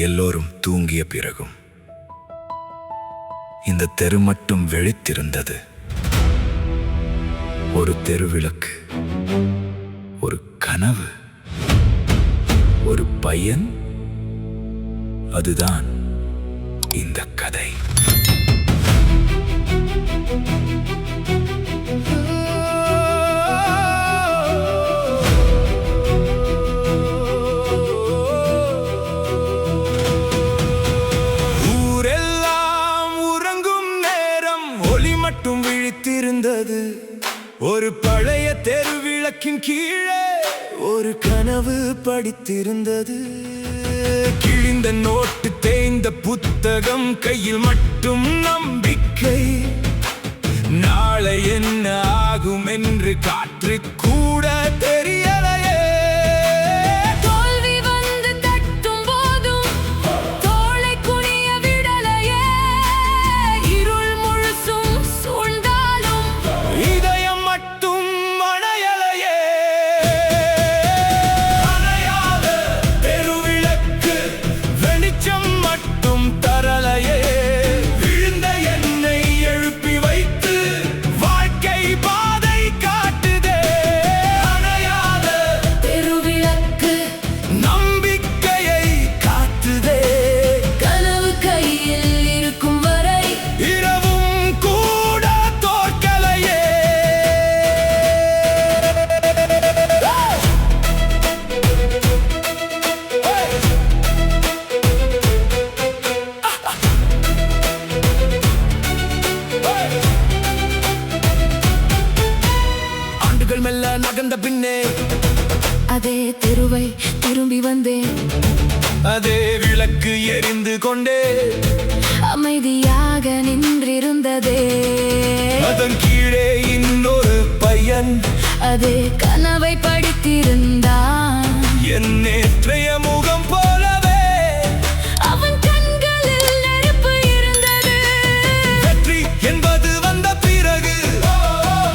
எல்லோரும் தூங்கிய பிறகும் இந்த தெரு மட்டும் விழித்திருந்தது. ஒரு தெருவிளக்கு, ஒரு கனவு, ஒரு பையன். அதுதான் இந்த கதை. மட்டும் விழித்திருந்தது. ஒரு பழைய தெருவிளக்கின் கீழே ஒரு கனவு படித்திருந்தது. கிழிந்த நோட்டு, தேய்ந்த புத்தகம், கையில் மட்டும் நம்பிக்கை. நாளை என்ன ஆகும் என்று காற்று கூட தெரியலையே. மெல்ல நகர்ந்த பின்னே அதே தெருவை திரும்பி வந்தேன். அதே விளக்கு எரிந்து கொண்டே அமைதியாக நின்றிருந்ததே. அதன் கீழே இன்னொரு பையன் அதே கனவை படித்திருந்தான். என் நேற்றைய முகம் போலவே அவன் கண்களில் நெருப்பு இருந்தது. வெற்றி என்பது வந்த பிறகு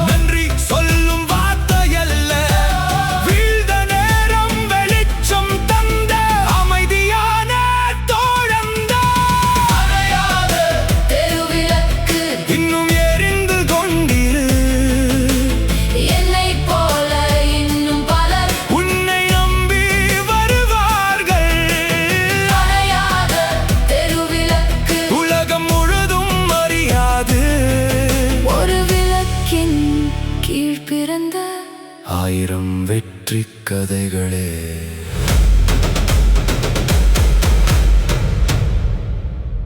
நன்றி சொல்லும் வார்த்தையல்ல, வீழ்ந்த நேரம் வெளிச்சம் தந்த அமைதியான தோழந்த அணையாத தெருவிளக்கு இன்னும் எரிந்து கொண்டிரு. என்னை போல இன்னும் பலர் உன்னை நம்பி வருவார்கள். அணையாத தெருவிளக்கு உலகம் முழுதும் அறியாது. ஒரு விளக்கின் கீழ் பிறந்த 1000 வெற்றி கதைகளே.